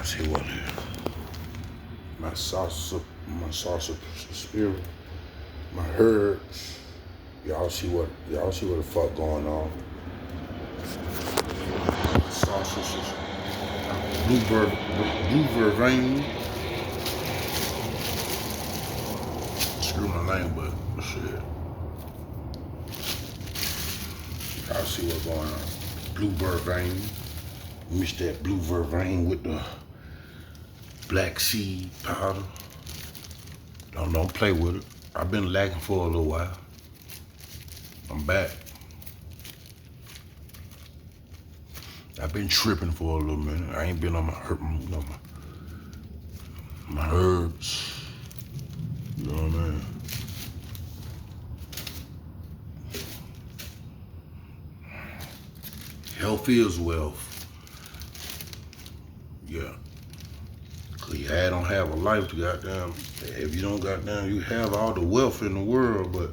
I see what it is. My salsa spirit, my herbs. Y'all see what the fuck going on. Sausages, blue vervain. Screw my language, but shit. Y'all see what's going on. Blue vervain. Mix that blue vervain with the black seed powder. Don't play with it. I've been lacking for a little while. I'm back. I've been tripping for a little minute. I ain't been on my herbs. You know what I mean? Health is wealth. Yeah. Cause you don't have a life to goddamn. If you don't goddamn, you have all the wealth in the world, but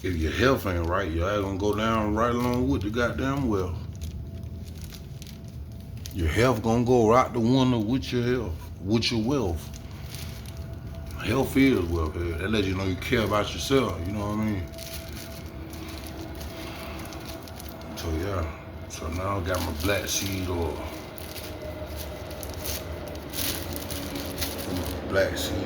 if your health ain't right, your ass gonna go down right along with the goddamn wealth. Your health gonna go right to one with your health, with your wealth. Health is wealth. That lets you know you care about yourself. You know what I mean? So yeah. So now I got my black seed oil. Black seed.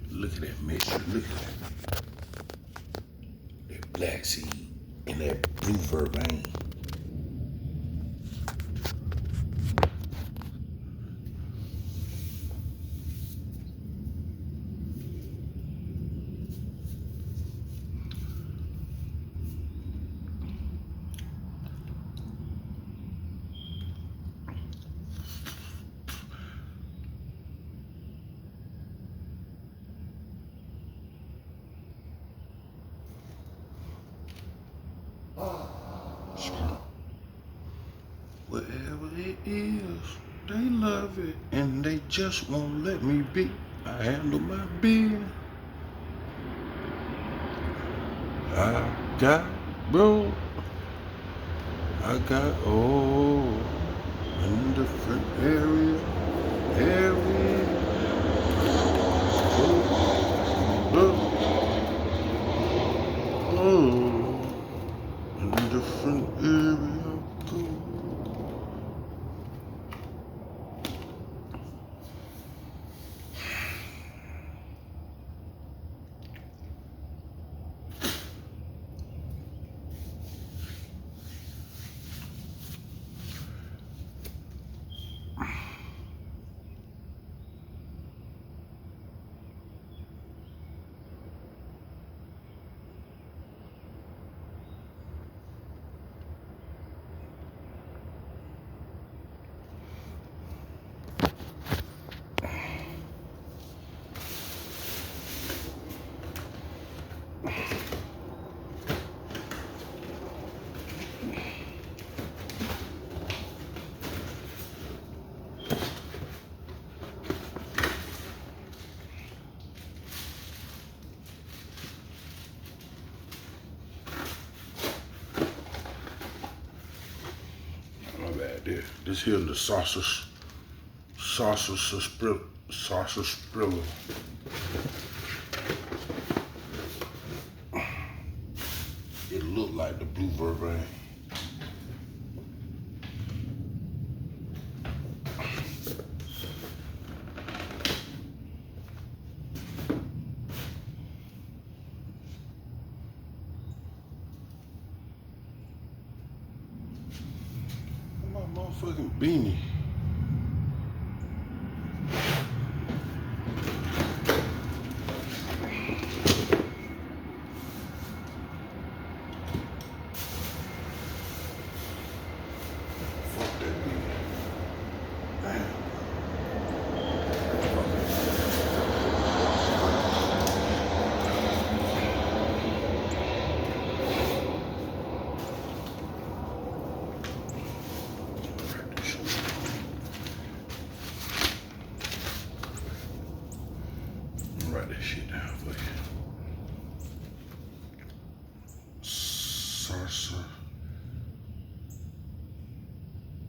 Look at that mixture. Look at that. That black seed and that blue vervain. Whatever it is, they love it and they just won't let me be. I handle my business. I got, bro. I got, in different areas. In different areas. This here is the sausage spriller. It looked like the blue vervain. Motherfucking beanie.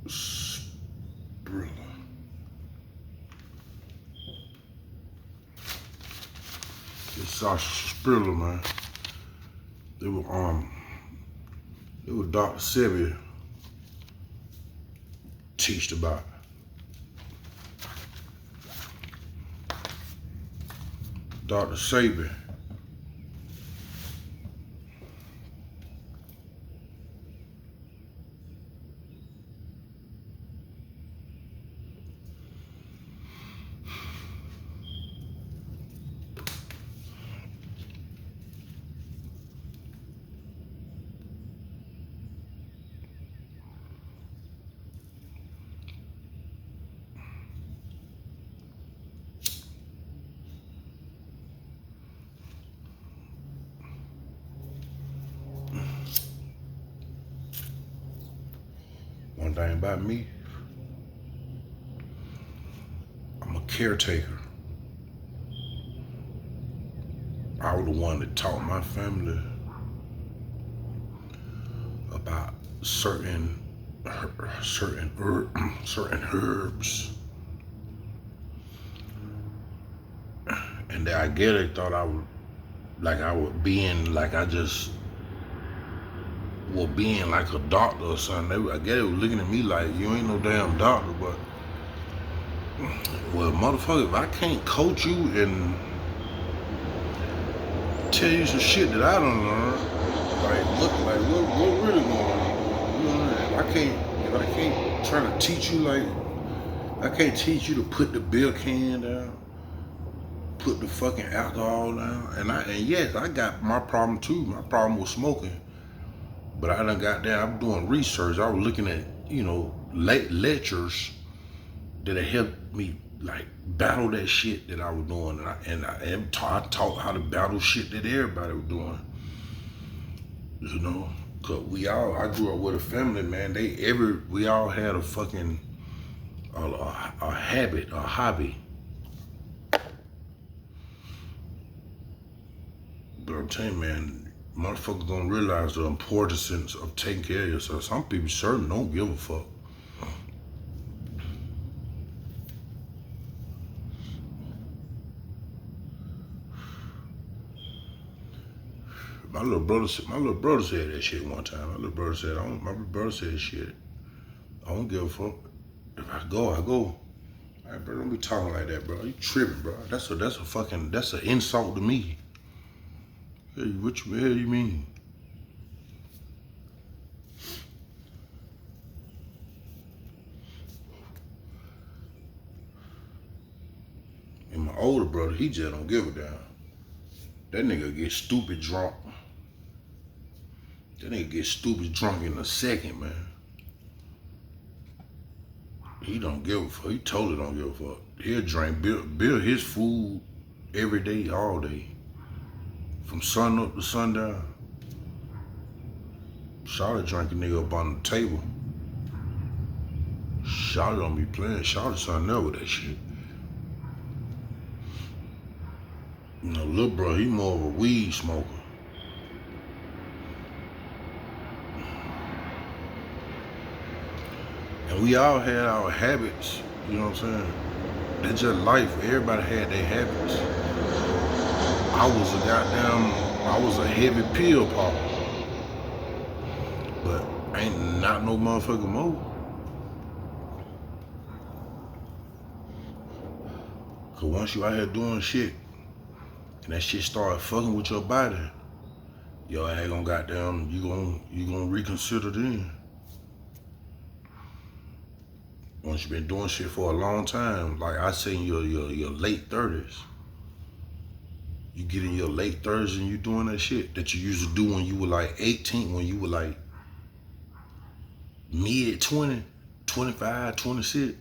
Sarsaparilla. It's sarsaparilla, man. It was Dr. Sebi teached about. Dr. Sebi. One thing about me, I'm a caretaker. I was the one that taught my family about certain herbs, and I get it. Thought I would being like a doctor or something. I guess they were looking at me like, you ain't no damn doctor, but well, motherfucker, if I can't coach you and tell you some shit that I don't learn, what really going on? You know, if I can't try to teach you, I can't teach you to put the beer can down, put the fucking alcohol down, and yes, I got my problem too. My problem was smoking, but I done got there. I'm doing research. I was looking at lectures that have helped me battle that shit that I was doing, and I taught how to battle shit that everybody was doing. You know, cause I grew up with a family, man. We all had a fucking a habit, a hobby. But I'm telling you, man, motherfuckers don't realize the importance of taking care of yourself. Some people certainly don't give a fuck. My little brother said that shit one time. My little brother said shit. I don't give a fuck. If I go, I go. All right, bro, don't be talking like that, bro. You tripping, bro. That's an insult to me. Hey, what the hell you mean? And my older brother, he just don't give a damn. That nigga get stupid drunk. That nigga get stupid drunk in a second, man. He don't give a fuck. He totally don't give a fuck. He'll drink, build his food every day, all day. From sun up to sundown. Shawty drank a nigga up on the table. Shawty don't be playing. Shawty something else with that shit. You know, little bro, he more of a weed smoker. And we all had our habits, you know what I'm saying? That's just life. Everybody had their habits. I was a heavy pill popper. But ain't not no motherfucking more. Cause once you out here doing shit, and that shit start fucking with your body, your ass gonna goddamn, you gonna reconsider then. Once you've been doing shit for a long time, like I say in your late 30s, you get in your late 30s and you doing that shit that you used to do when you were 18, when you were mid 20, 25, 26,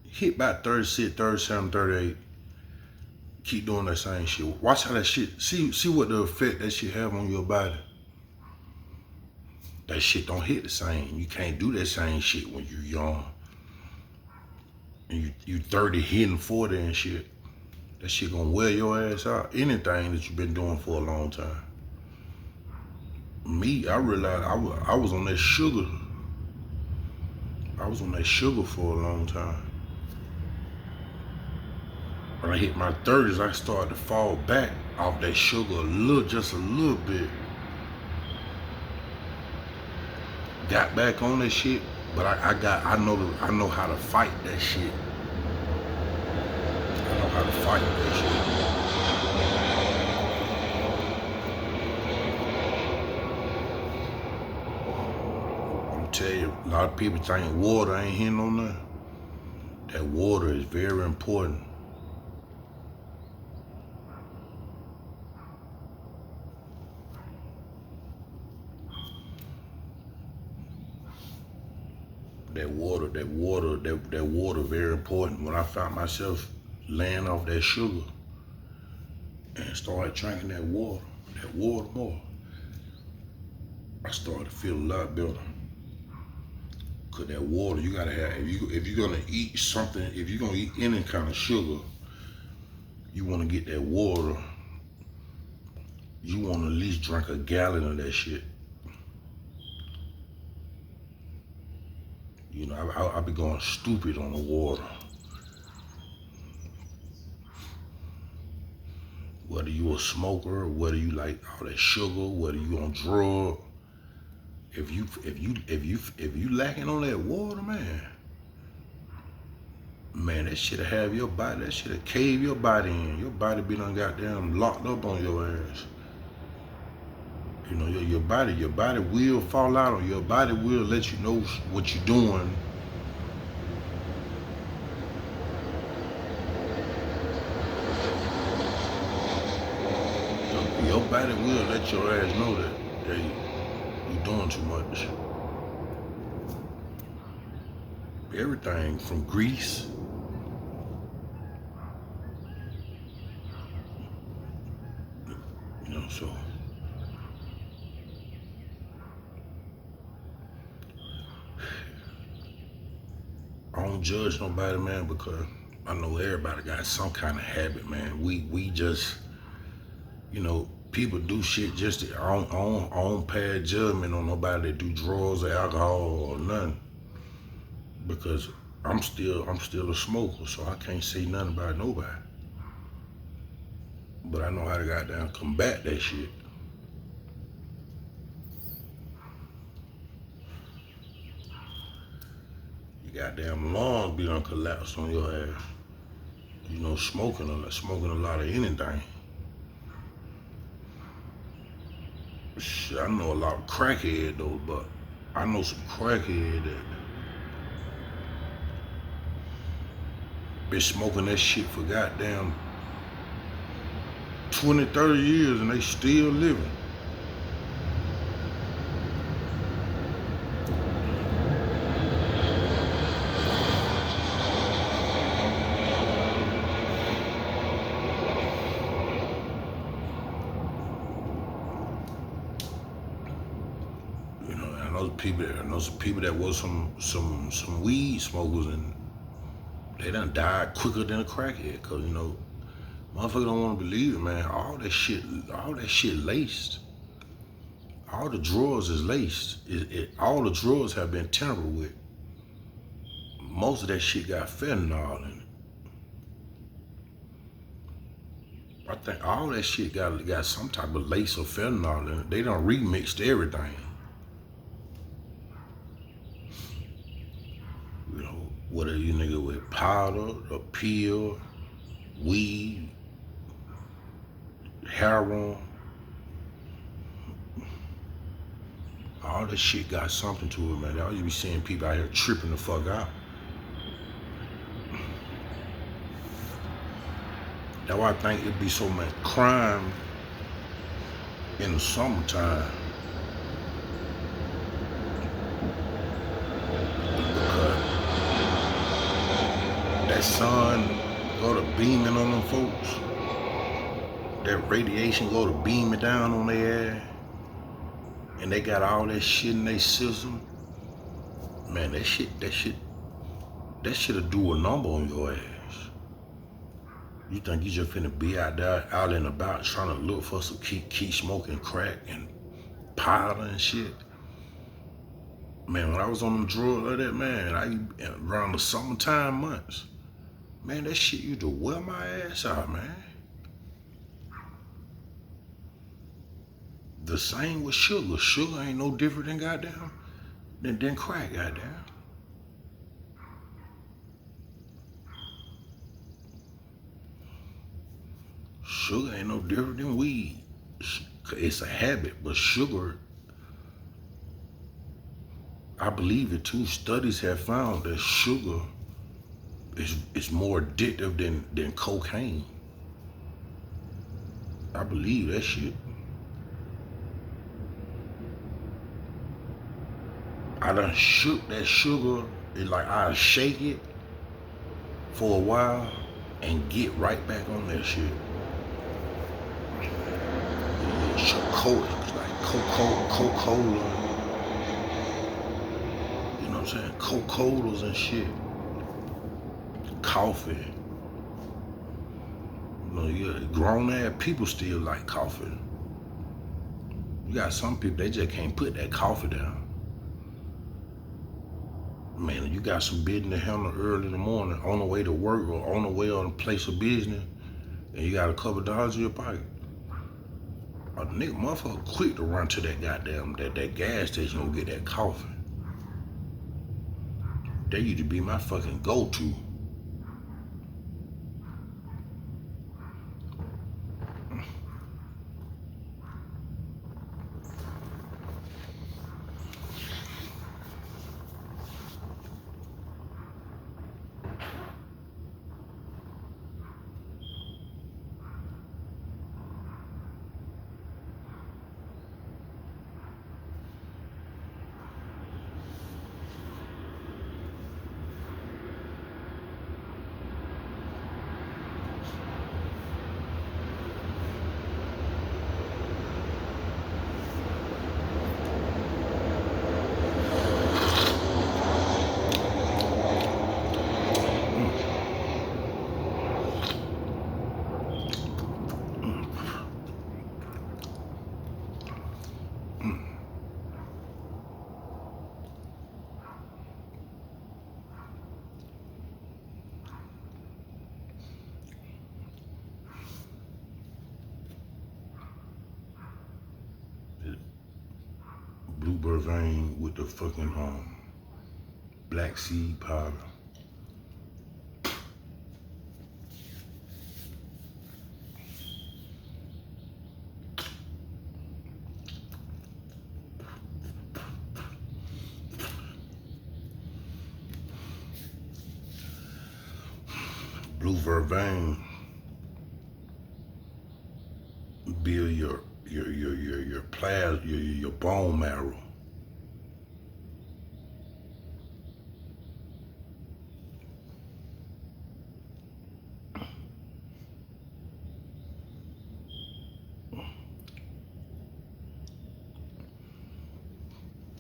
hit about 36, 37, 38, keep doing that same shit. Watch how that shit, see what the effect that shit have on your body. That shit don't hit the same. You can't do that same shit when you young. And you 30 hitting 40 and shit. That shit gonna wear your ass out. Anything that you've been doing for a long time. Me, I realized I was on that sugar. I was on that sugar for a long time. When I hit my 30s, I started to fall back off that sugar just a little bit. Got back on that shit, but I know how to fight that shit. I know how to fight that shit. I'm telling you, a lot of people think water ain't hitting on nothing. That water is very important. That water very important. When I found myself laying off that sugar and started drinking that water more, I started to feel a lot better. Cause that water you gotta have. If you're gonna eat something, if you're gonna eat any kind of sugar, you wanna get that water. You wanna at least drink a gallon of that shit. You know, I be going stupid on the water. Whether you a smoker, whether you like all that sugar, whether you on drug, if you lacking on that water, man, that shit'll have your body, that shit'll cave your body in. Your body be done goddamn locked up on your ass. You know, your body will fall out on you. Your body will let you know what you're doing. Your body will let your ass know that you're doing too much. Everything from grease, you know, so I don't judge nobody, man, because I know everybody got some kind of habit, man. We just, you know, people do shit just to, I don't pass judgment on nobody that do drugs or alcohol or nothing, because I'm still a smoker, so I can't say nothing about nobody. But I know how to goddamn combat that shit. Your goddamn lungs be done collapse on your ass. You know, smoking a lot of anything. Shit, I know a lot of crackhead though, but I know some crackhead that been smoking that shit for goddamn 20, 30 years and they still living. You know, I know some people that was some weed smokers and they done died quicker than a crackhead, cause you know, motherfucker don't want to believe it, man. All that shit laced. All the drugs is laced. All the drugs have been tampered with. Most of that shit got fentanyl in it. I think all that shit got some type of lace or fentanyl in it. They done remixed everything. You know, whether you nigga with powder, a pill, weed, heroin, all that shit got something to it, man. Y'all you be seeing people out here tripping the fuck out. That's why I think it'd be so much crime in the summertime. Because that sun go to beaming on them folks. That radiation go to beaming down on their ass. And they got all that shit in their system. Man, that shit'll do a number on your ass. You think you just finna be out there, out and about, trying to look for some keep smoking crack and powder and shit. Man, when I was on them drugs like that, man, around the summertime months, man, that shit used to wear my ass out, man. The same with sugar. Sugar ain't no different than goddamn than crack, goddamn. Sugar ain't no different than weed. It's a habit, but sugar, I believe it too. Studies have found that sugar is more addictive than cocaine. I believe that shit. I done shook that sugar. It's like I shake it for a while and get right back on that shit. Cola, like Coca-Cola. You know what I'm saying? Coca-Colas and shit. Coffee. You know, yeah, grown ass people still like coffee. You got some people, they just can't put that coffee down. Man, you got some business to handle early in the morning on the way to work or on the way on a place of business, and you got a couple dollars in your pocket. A nigga motherfucker quick to run to that goddamn that gas station and get that coffee. That used to be my fucking go-to. Bluebird vein with the fucking black seed powder. Blue vervain build your plasma, your bone marrow.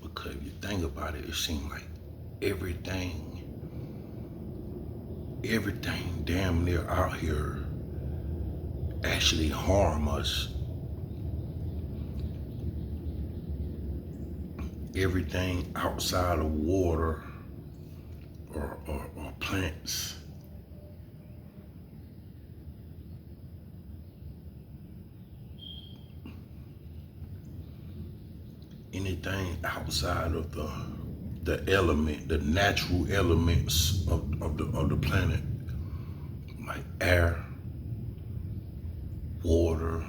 Because if you think about it, it seems like everything damn near out here actually harm us. Everything outside of water or plants. Anything outside of the element, the natural elements of the planet, like air, water,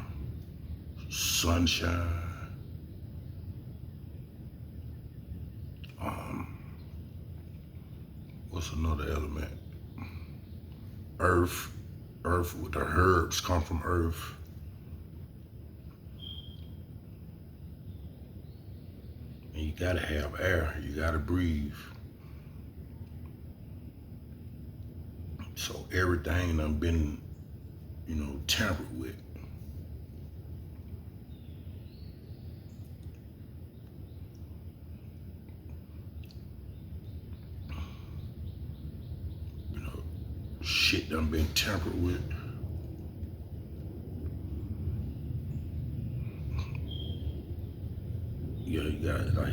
sunshine, what's another element? Earth with the herbs come from earth. And you gotta have air, you gotta breathe. So everything done been, tampered with. Shit done been tampered with. Yeah, you got like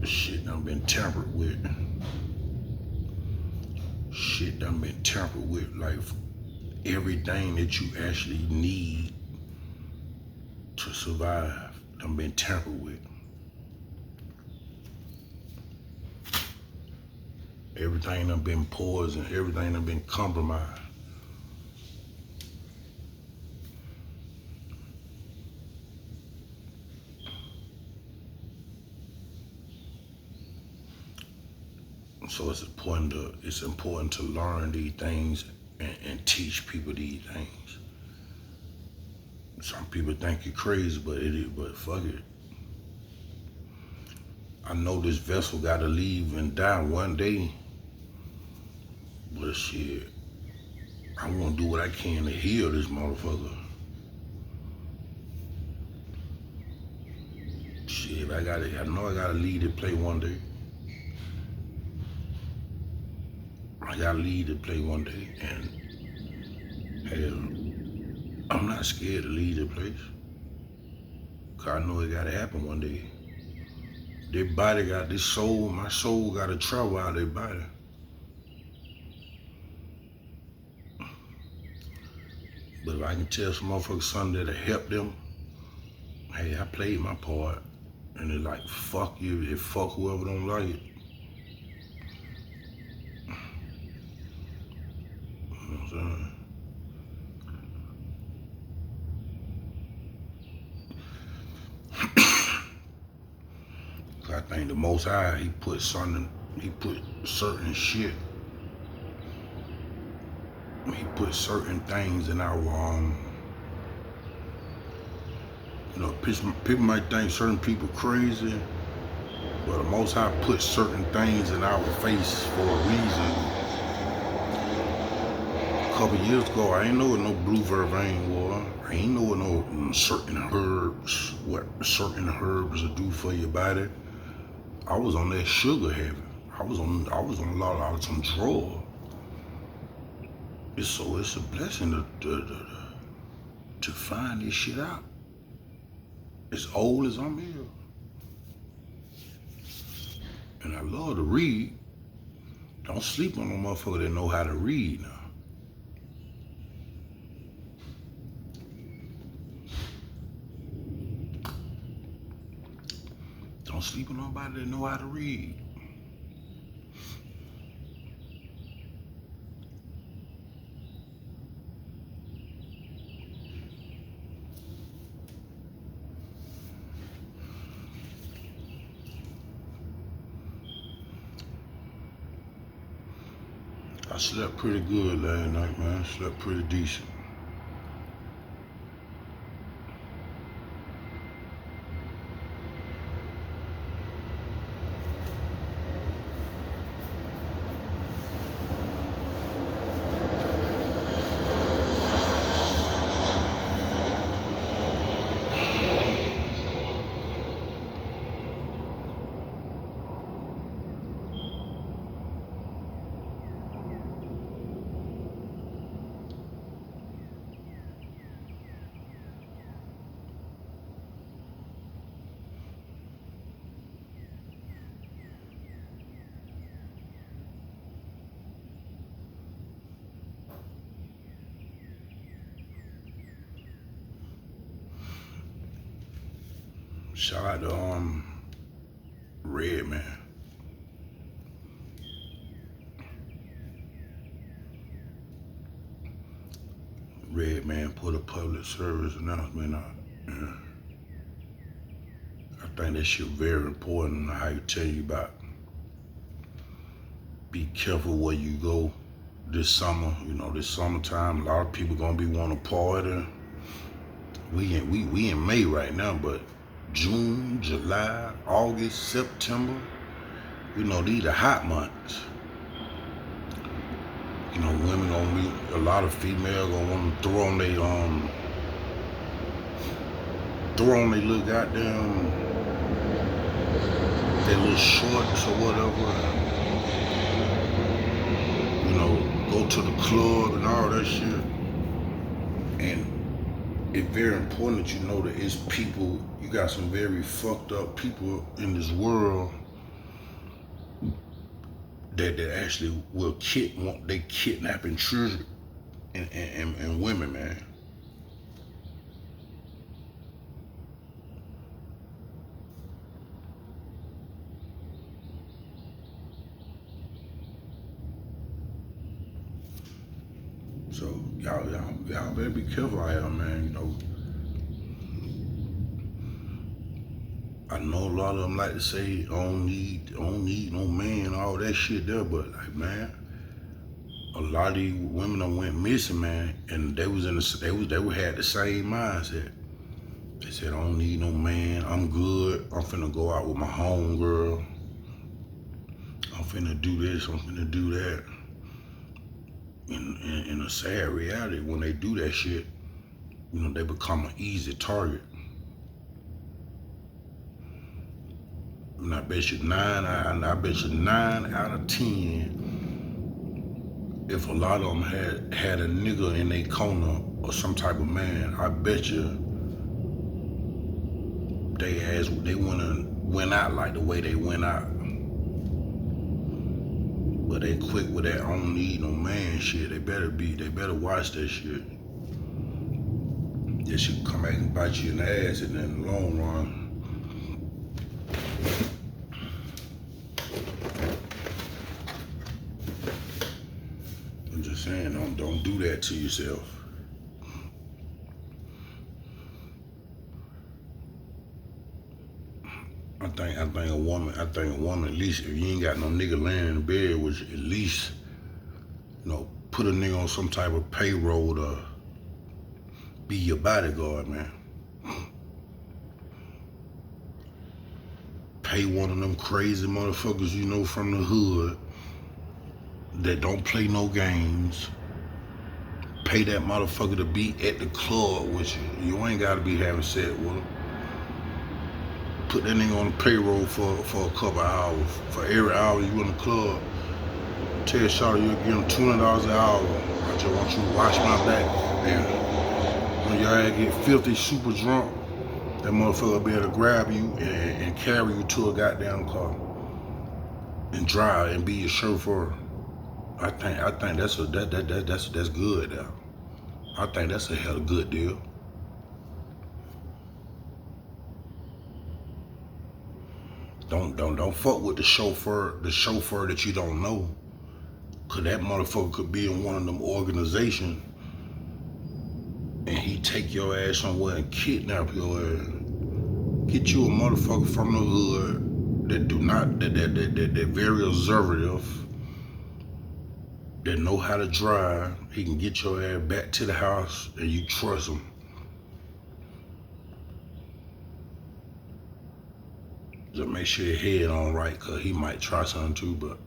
shit done been tampered with. Shit done been tampered with. Like everything that you actually need to survive done been tampered with. Everything done been poisoned. Everything done been compromised. So it's important to learn these things and teach people these things. Some people think you're crazy, but fuck it. I know this vessel gotta leave and die one day. But shit, I wanna do what I can to heal this motherfucker. Shit, I know I gotta leave to play one day. I gotta leave to play one day, and hell, I'm not scared to leave the place. Cause I know it gotta happen one day. Their body got this soul, my soul gotta travel out of their body. But if I can tell some motherfuckers something that'll help them, hey, I played my part. And it's like, fuck you, it fuck whoever don't like it. You know what I'm saying? I think the Most High, he put certain shit, he put certain things in our, people might think certain people crazy, but the Most High put certain things in our face for a reason. A couple years ago, I ain't know what no blue vervain was. I ain't know what no certain herbs will do for your body. I was on that sugar heavy. I was on a lot of some drugs. It's a blessing to find this shit out. As old as I'm here. And I love to read. Don't sleep on no motherfucker that know how to read now. Don't sleep on nobody that know how to read. I slept pretty good last night, man. I slept pretty decent. Shout out to Redman. Redman put a public service announcement out. Yeah. I think that shit very important. How you tell you about be careful where you go this summer. You know, this summertime, a lot of people gonna be wanting to party. We in May right now, but June, July, August, September, you know, these are hot months. You know, women gonna be, a lot of females gonna want to throw on their little goddamn, their little shorts or whatever. You know, go to the club and all that shit. And it's very important that you know that it's people, you got some very fucked up people in this world that actually will they kidnapping children and women, man. So y'all better be careful out here, man. You know, I know a lot of them like to say, I don't need no man, all that shit there, but like, man, a lot of these women that went missing, man, and they was had the same mindset. They said, I don't need no man, I'm good, I'm finna go out with my homegirl, I'm finna do this, I'm finna do that. In a sad reality, when they do that shit, you know, they become an easy target. And I bet you 9 out of 10, if a lot of them had a nigga in their corner or some type of man, I bet you they went out like the way they went out. But they quick with that I don't need no man shit. They better watch that shit. That shit come back and bite you in the ass and in the long run. I'm just saying, don't do that to yourself. I think a woman, at least if you ain't got no nigga laying in the bed, which at least, you know, put a nigga on some type of payroll to be your bodyguard, man. Pay one of them crazy motherfuckers you know from the hood that don't play no games. Pay that motherfucker to be at the club with you. You ain't gotta be having sex with him. Put that nigga on the payroll for a couple hours. For every hour you in the club, tell Shawty you'll give him $20 an hour. I just want you to watch my back. And when your ass get filthy, super drunk, that motherfucker will be able to grab you and carry you to a goddamn car and drive and be your chauffeur. I think that's good though. I think that's a hell of a good deal. Don't fuck with the chauffeur that you don't know. Cause that motherfucker could be in one of them organizations and he take your ass somewhere and kidnap your ass. Get you a motherfucker from the hood that very observative, that know how to drive. He can get your ass back to the house and you trust him. Just make sure your head on right, cause he might try something too, but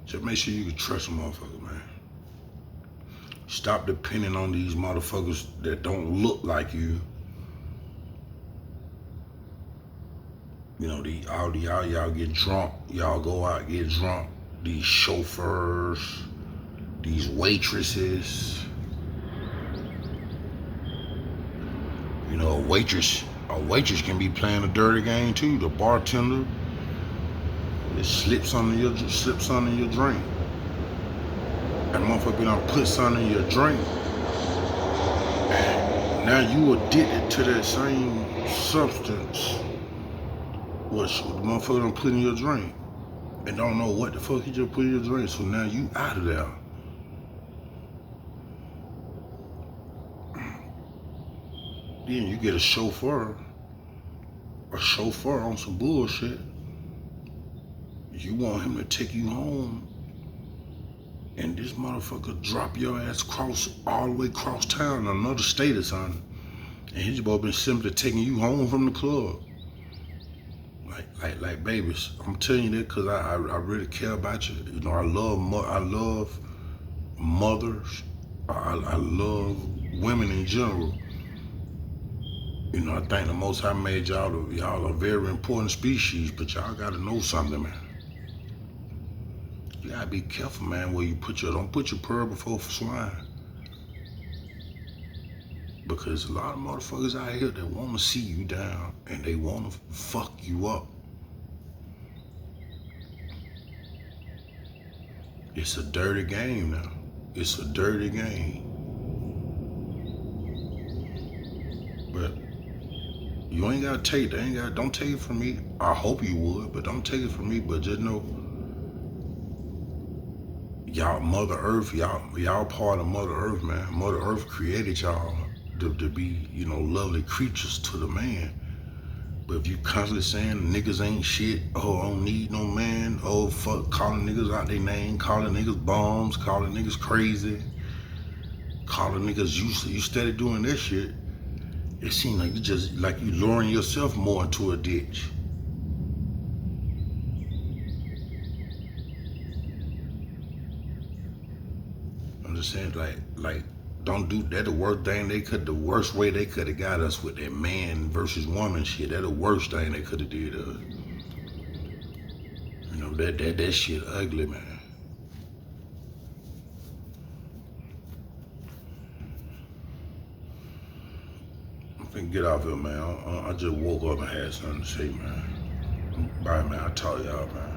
just make sure you can trust a motherfucker, man. Stop depending on these motherfuckers that don't look like you. You know, y'all get drunk, y'all go out, get drunk. These chauffeurs, these waitresses. You know, a waitress can be playing a dirty game too. The bartender, it slips under your drink. That motherfucker done put something in your drink. And now you addicted to that same substance what the motherfucker done put in your drink. And don't know what the fuck he just put in your drink. So now you out of there. Then you get a chauffeur on some bullshit. You want him to take you home, and this motherfucker drop your ass all the way across town in another state or something, and he's about been simply taking you home from the club. Like babies, I'm telling you that because I really care about you. You know, I love mothers. I love women in general. You know, I think the Most High made y'all a very important species, but y'all gotta know something, man. You gotta be careful, man, where you don't put your pearl before swine. because a lot of motherfuckers out here that want to see you down and they want to fuck you up. It's a dirty game now. It's a dirty game. But you ain't gotta take, don't take it from me. I hope you would, but don't take it from me. But just know, y'all, Mother Earth, y'all part of Mother Earth, man. Mother Earth created y'all to be, lovely creatures to the man. But if you constantly saying niggas ain't shit, oh, I don't need no man, oh, fuck, calling niggas out their name, calling niggas bombs, calling niggas crazy, calling niggas useless, you steady doing that shit, it seems like you luring yourself more into a ditch. I'm just saying, like, don't do that. The worst way they could have got us with that man versus woman shit. That the worst thing they could have did us. That shit ugly, man. I'm finna get off here, man. I just woke up and had something to say, man. Bye, man. I'll talk to y'all, man.